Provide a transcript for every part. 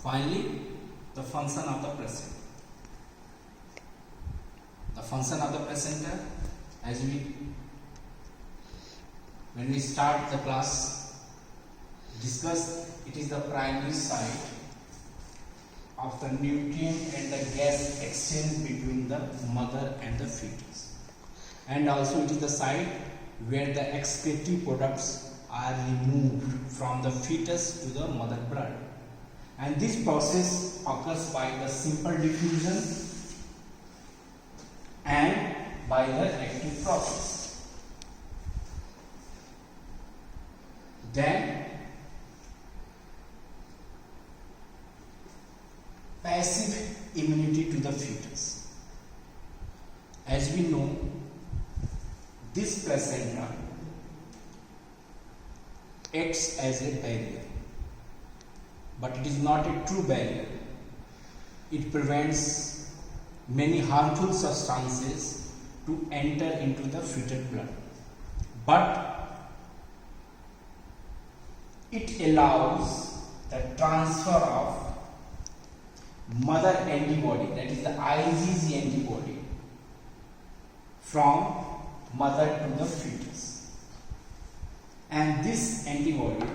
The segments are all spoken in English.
Finally, the function of the placenta. The function of the placenta, as when we start the class discussed, it is the primary site of the nutrient and the gas exchange between the mother and the fetus, and also it is the site where the excretive products are removed from the fetus to the mother blood, and this process occurs by the simple diffusion and by the active process. Then passive immunity to the fetus. As we know, this placenta acts as a barrier, but it is not a true barrier. It prevents many harmful substances to enter into the fetal blood, but it allows the transfer of mother antibody, that is the IgG antibody, from mother to the fetus, and this antibody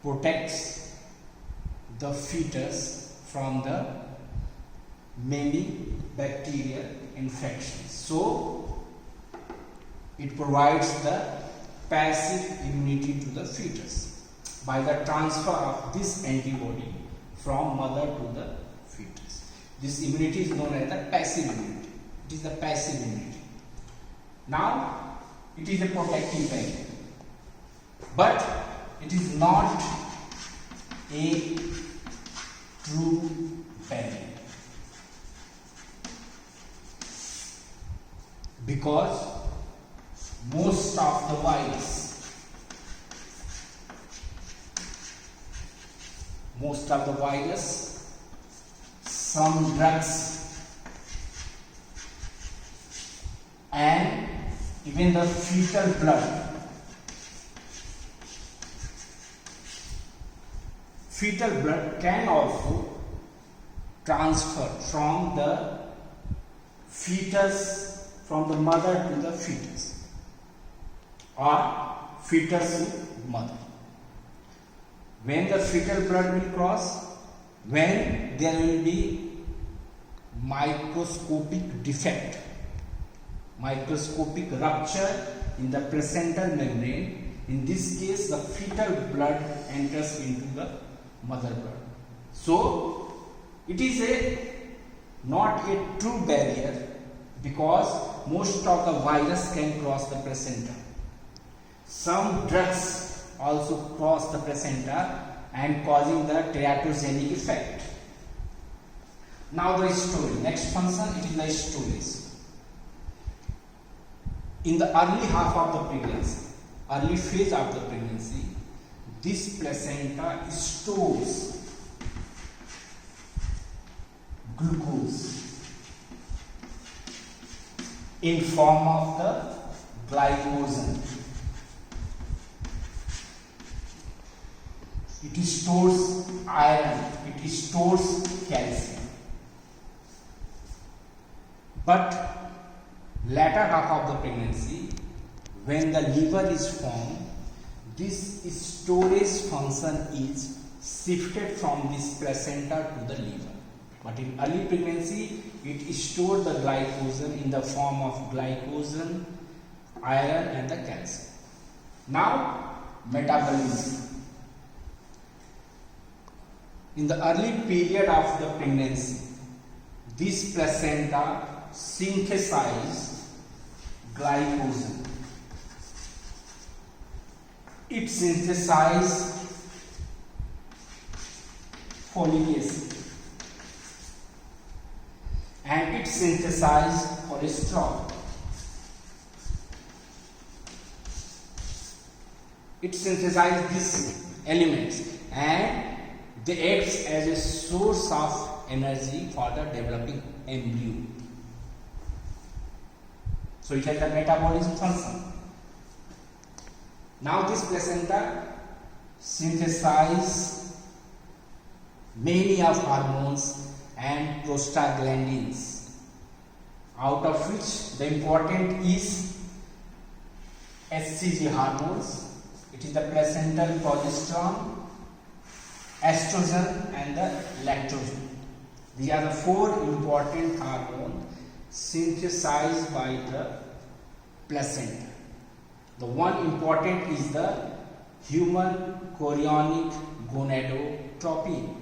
protects the fetus from the many bacterial infections. So it provides the passive immunity to the fetus by the transfer of this antibody from mother to the fetus. This immunity is known as the passive immunity. It is the passive immunity. Now, it is a protective barrier, but it is not a true barrier, because most of the virus, some drugs, and even the fetal blood can also transfer from the fetus, from the mother to the fetus, or fetus to mother. When the fetal blood will cross, when there will be microscopic defect, microscopic rupture in the placental membrane, in this case the fetal blood enters into the mother blood. So it is not a true barrier, because most of the virus can cross the placenta. Some drugs also cross the placenta and causing the teratogenic effect. Now the story. Next function, it is the storage. In the early half of the pregnancy, early phase of the pregnancy, this placenta stores glucose in form of the glycogen. It stores iron, it stores calcium. But latter half of the pregnancy, when the liver is formed, this storage function is shifted from this placenta to the liver. But in early pregnancy, it stored the glycogen in the form of glycogen, iron and the calcium. Now, metabolism. In the early period of the pregnancy, this placenta synthesizes glycogen. It synthesizes folic acid, and it synthesizes cholesterol. It synthesizes these elements, and they act as a source of energy for the developing embryo. So it has the metabolism function. Now this placenta synthesizes litany of hormones and prostaglandins, out of which the important is HCG hormones. It is the placental progesterone, estrogen and the lactogen. These are the four important hormones synthesized by the placenta. The one important is the human chorionic gonadotropin.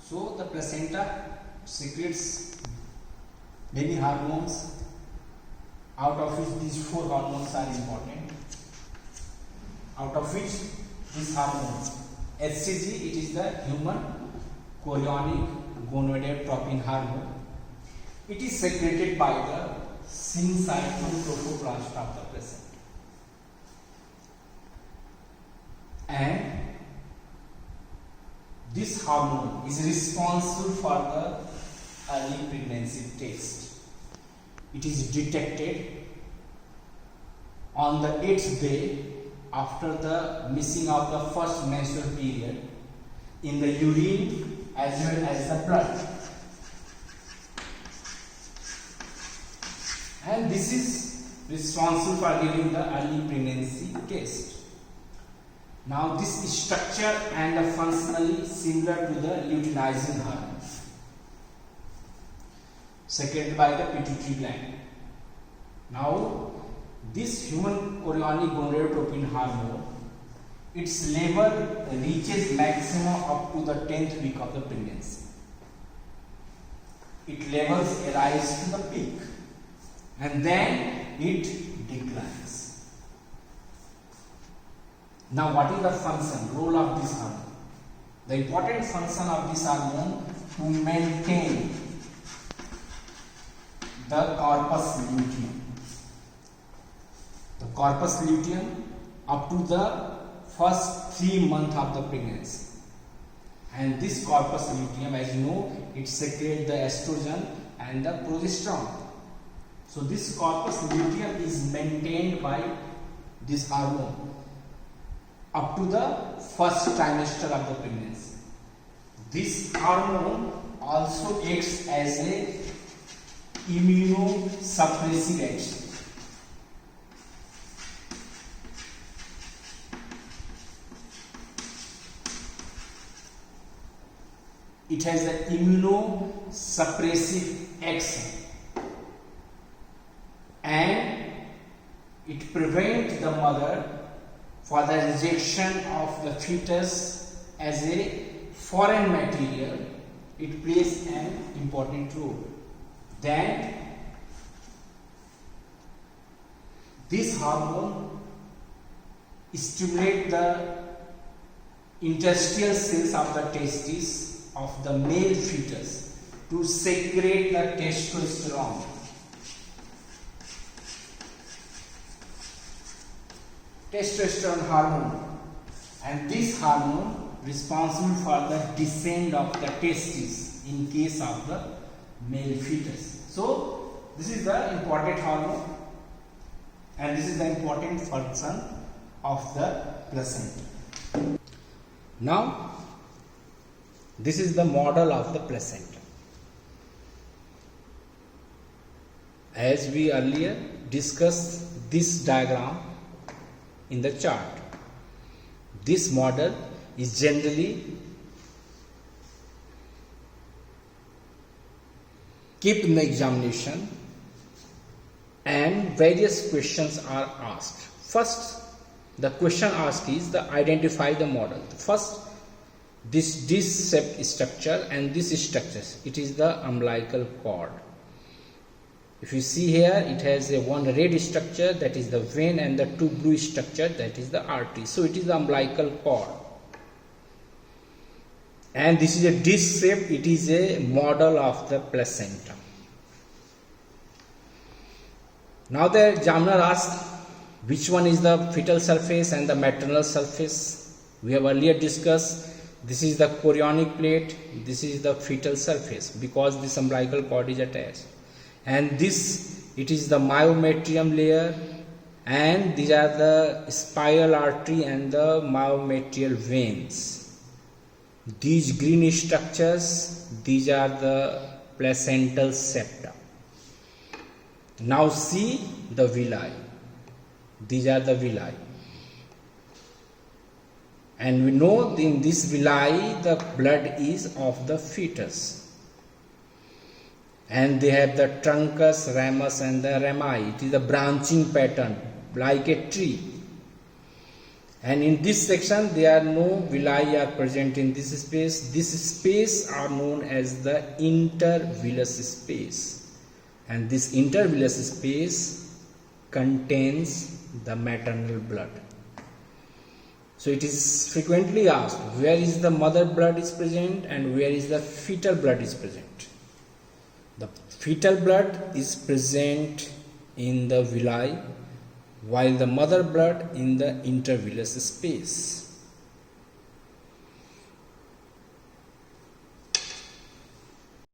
So the placenta secretes many hormones, out of which these four hormones are important. Out of which this hormone HCG, it is the human chorionic gonadotropin hormone. It is secreted by the syncytotrophoblast of the placenta. And this hormone is responsible for the early pregnancy test. It is detected on the 8th day after the missing of the first menstrual period in the urine as well as the blood. And this is responsible for giving the early pregnancy test. Now this is structure and functionally similar to the luteinizing hormone, secreted by the pituitary gland. Now this human chorionic gonadotropin hormone, its level reaches maximum up to the 10th week of the pregnancy. Its levels rise to the peak and then it declines. Now what is the function, role of this hormone? The important function of this hormone to maintain the corpus luteum. The corpus luteum up to the first 3 months of the pregnancy. And this corpus luteum, as you know, it secretes the estrogen and the progesterone. So this corpus luteum is maintained by this hormone up to the first trimester of the pregnancy. This hormone also acts as a immunosuppressive agent. It has an immunosuppressive action and it prevents the mother for the rejection of the fetus as a foreign material. It plays an important role. Then this hormone stimulates the interstitial cells of the testes of the male fetus to secrete the testosterone. Testosterone hormone, and this hormone responsible for the descent of the testes in case of the male fetus. So this is the important hormone and this is the important function of the placenta. Now this is the model of the placenta. As we earlier discussed this diagram in the chart, this model is generally kept in the examination and various questions are asked. First, the question asked is the identify the model. First, this disc-shaped structure and this structure, it is the umbilical cord. If you see here, it has a one red structure, that is the vein, and the two blue structure, that is the artery. So it is the umbilical cord. And this is a disc shape, it is a model of the placenta. Now the examiner asked which one is the fetal surface and the maternal surface. We have earlier discussed this is the chorionic plate, this is the fetal surface because this umbilical cord is attached. And this, it is the myometrium layer, and these are the spiral artery and the myometrial veins. These green structures, these are the placental septa. Now see the villi. These are the villi. And we know in this villi the blood is of the fetus. And they have the truncus, ramus and the rami. It is a branching pattern like a tree. And in this section there are no villi are present in this space. This space are known as the intervillous space. And this intervillous space contains the maternal blood. So it is frequently asked, where is the mother blood is present and where is the fetal blood is present. The fetal blood is present in the villi, while the mother blood in the intervillous space.